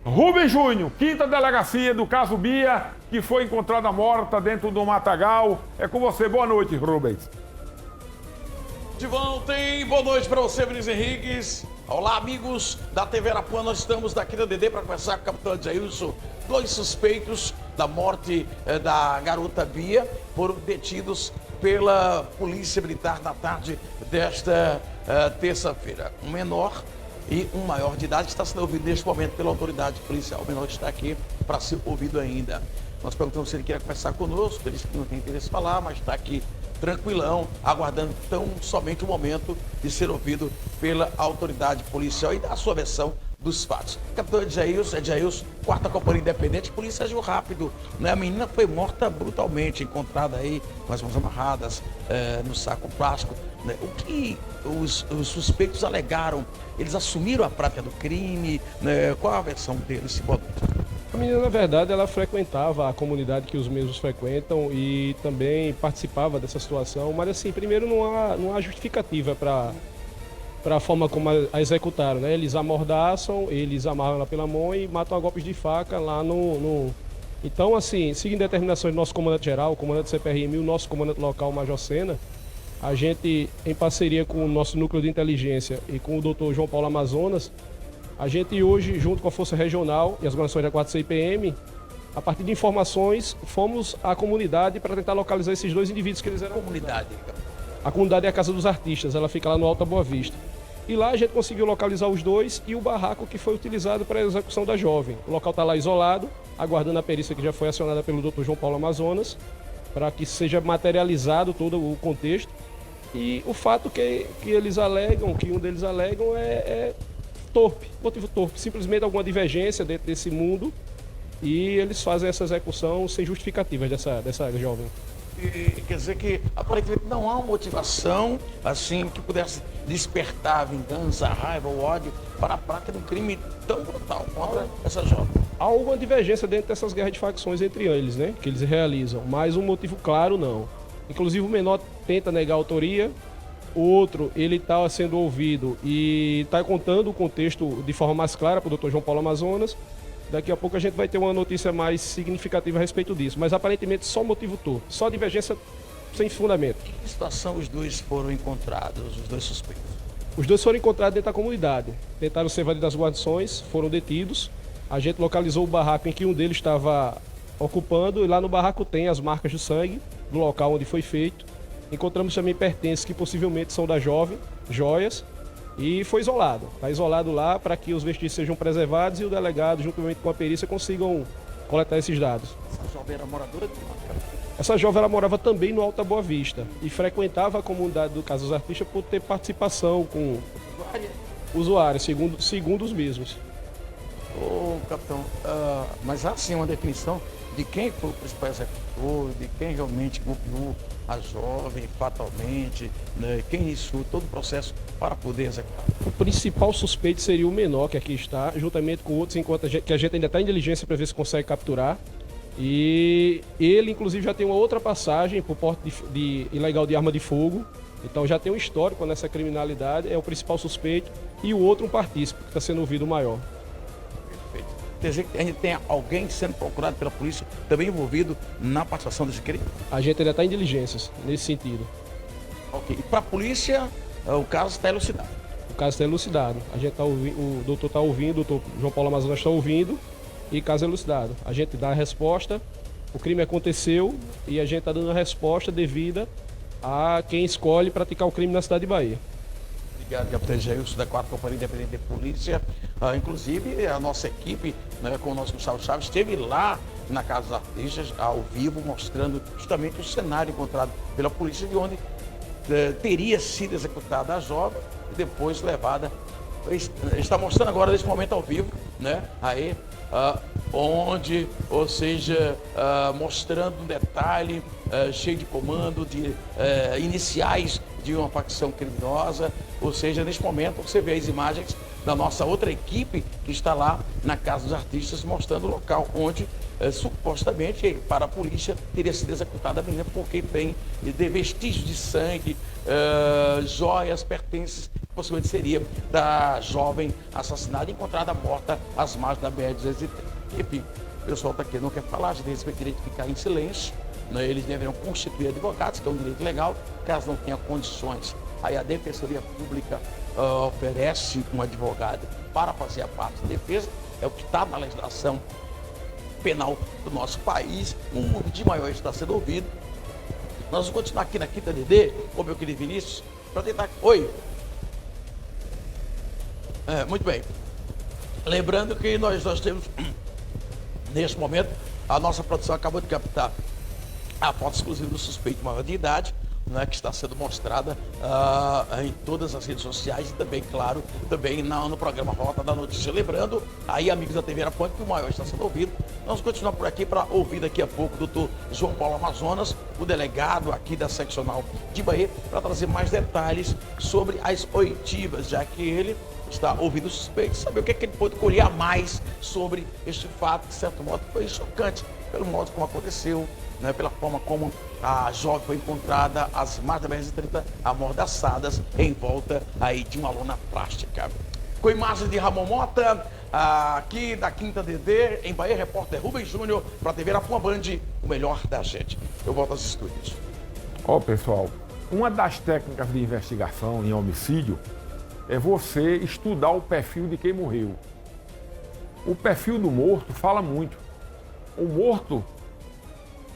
Rubem Júnior, quinta delegacia do caso Bia, que foi encontrada morta dentro do matagal. É com você. Boa noite, Rubens. De volta, hein? Boa noite para você, Vinícius Henriques. Olá, amigos da TV Arapuã. Nós estamos daqui na DD para conversar com o capitão Jailson. Dois suspeitos da morte da garota Bia foram detidos pela Polícia Militar na tarde desta terça-feira. Um menor e um maior de idade está sendo ouvido neste momento pela autoridade policial. O menor está aqui para ser ouvido ainda. Nós perguntamos se ele queria conversar conosco, ele disse que não tem interesse em falar, mas está aqui tranquilão, aguardando tão somente o momento de ser ouvido pela autoridade policial e dar a sua versão dos fatos. Capitão Jailson, 4ª Companhia Independente, polícia agiu rápido, né? A menina foi morta brutalmente, encontrada aí com as mãos amarradas no saco plástico. Né? O que os suspeitos alegaram? Eles assumiram a prática do crime? Né? Qual a versão deles? A menina, na verdade, ela frequentava a comunidade que os mesmos frequentam e também participava dessa situação, mas assim, primeiro não há justificativa para a forma como a executaram, né? Eles amordaçam, eles amarram ela pela mão e matam a golpes de faca lá no... Então, assim, seguindo determinações do nosso comandante-geral, o comandante CPRM e o nosso comandante local, o Major Sena, a gente, em parceria com o nosso núcleo de inteligência e com o Dr. João Paulo Amazonas, a gente hoje, junto com a Força Regional e as organizações da 4 CIPM, a partir de informações, fomos à comunidade para tentar localizar esses dois indivíduos que eles eram... Comunidade? A comunidade é a Casa dos Artistas, ela fica lá no Alta Boa Vista. E lá a gente conseguiu localizar os dois e o barraco que foi utilizado para a execução da jovem. O local está lá isolado, aguardando a perícia que já foi acionada pelo Dr. João Paulo Amazonas, para que seja materializado todo o contexto. E o fato que eles alegam, que um deles alegam é torpe, motivo torpe, simplesmente alguma divergência dentro desse mundo e eles fazem essa execução sem justificativas dessa jovem. E quer dizer que aparentemente não há uma motivação assim que pudesse despertar a vingança, a raiva, o ódio para a prática de um crime tão brutal contra essa jovem. Há alguma divergência dentro dessas guerras de facções entre eles, né, que eles realizam, mas um motivo claro não. Inclusive o menor tenta negar a autoria. O outro, ele está sendo ouvido e está contando o contexto de forma mais clara para o Dr. João Paulo Amazonas. Daqui a pouco a gente vai ter uma notícia mais significativa a respeito disso. Mas aparentemente só motivo torto, só divergência sem fundamento. Em que situação os dois foram encontrados, os dois suspeitos? Os dois foram encontrados dentro da comunidade. Tentaram ser evadidos das guarnições, foram detidos. A gente localizou o barraco em que um deles estava ocupando e lá no barraco tem as marcas de sangue do local onde foi feito. Encontramos também pertences que possivelmente são da jovem, joias, e foi isolado. Está isolado lá para que os vestígios sejam preservados e o delegado, juntamente com a perícia, consigam coletar esses dados. Essa jovem era moradora de uma... Essa jovem ela morava também no Alta Boa Vista e frequentava a comunidade do Casa dos Artistas por ter participação com usuários, segundo os mesmos. Ô, capitão, mas há sim uma definição de quem foi o principal executor, de quem realmente golpeou a jovem fatalmente, né? Quem iniciou todo o processo para poder executar. O principal suspeito seria o menor que aqui está, juntamente com outros, que a gente ainda está em diligência para ver se consegue capturar. E ele, inclusive, já tem uma outra passagem por porte ilegal de arma de fogo. Então já tem um histórico nessa criminalidade, é o principal suspeito. E o outro um partícipe, que está sendo ouvido o maior. Quer dizer que ainda tem alguém sendo procurado pela polícia também envolvido na participação desse crime? A gente ainda está em diligências nesse sentido. Ok. E para a polícia, o caso está elucidado? O caso está elucidado. A gente tá ouvindo, o doutor está ouvindo, o doutor João Paulo Amazonas está ouvindo e o caso é elucidado. A gente dá a resposta, o crime aconteceu e a gente está dando a resposta devida a quem escolhe praticar o crime na cidade de Bahia. Obrigado, capitão Jailson, da 4ª Companhia Independente de Polícia. Inclusive, a nossa equipe, né, com o nosso Gustavo Chaves, esteve lá na Casa dos Artistas, ao vivo, mostrando justamente o cenário encontrado pela polícia, de onde teria sido executada a jovem e depois levada. Está mostrando agora, nesse momento, ao vivo, né, aí, onde, ou seja, mostrando um detalhe cheio de comando, de iniciais de uma facção criminosa, ou seja, neste momento você vê as imagens da nossa outra equipe que está lá na Casa dos Artistas, mostrando o local onde supostamente para a polícia teria sido executada a menina, porque tem vestígios de sangue, joias, pertences, que possivelmente seria da jovem assassinada e encontrada morta às margens da BR-230. Enfim, o pessoal está aqui, não quer falar, a gente tem direito de ficar em silêncio, né? Eles deveriam constituir advogados, que é um direito legal, caso não tenha condições. Aí a Defensoria Pública oferece um advogado para fazer a parte da defesa, é o que está na legislação penal do nosso país, um número de maiores está sendo ouvido. Nós vamos continuar aqui na Quinta DD, com meu querido Vinícius, para tentar... Oi! Muito bem. Lembrando que nós temos, neste momento, a nossa produção acabou de captar a foto exclusiva do suspeito maior de idade, né, que está sendo mostrada em todas as redes sociais e também, claro, também no programa Rota da Notícia. Lembrando, aí, amigos da TV Arapuã, que o maior está sendo ouvido. Nós vamos continuar por aqui para ouvir daqui a pouco o doutor João Paulo Amazonas, o delegado aqui da seccional de Bahia, para trazer mais detalhes sobre as oitivas, já que ele está ouvindo os suspeitos, saber o que é que ele pode colher a mais sobre este fato, que, de certo modo, foi chocante, pelo modo como aconteceu, né, pela forma como a jovem foi encontrada às margens da BR-230, amordaçadas em volta aí de uma lona plástica. Com imagens de Ramon Mota, aqui da Quinta DD, em Bahia, repórter Rubens Júnior, para a TV Arapuã Band, o melhor da gente. Eu volto aos estúdios. Pessoal, uma das técnicas de investigação em homicídio é você estudar o perfil de quem morreu. O perfil do morto fala muito. O morto,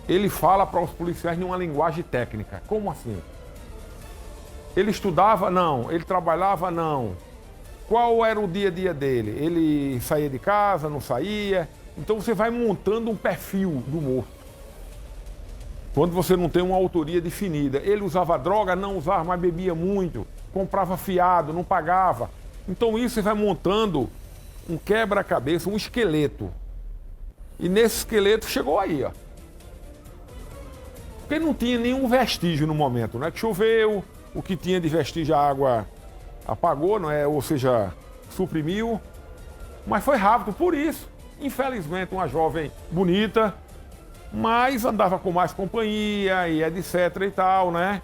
ele fala para os policiais numa linguagem técnica. Como assim? Ele estudava? Não. Ele trabalhava? Não. Qual era o dia a dia dele? Ele saía de casa, não saía? Então você vai montando um perfil do morto. Quando você não tem uma autoria definida. Ele usava droga? Não usava, mas bebia muito. Comprava fiado, não pagava. Então isso você vai montando um quebra-cabeça, um esqueleto. E nesse esqueleto chegou aí, ó. Porque não tinha nenhum vestígio no momento, né? Que choveu, o que tinha de vestígio a água apagou, não é? Ou seja, suprimiu. Mas foi rápido, por isso. Infelizmente, uma jovem bonita, mas andava com mais companhia e etc e tal, né?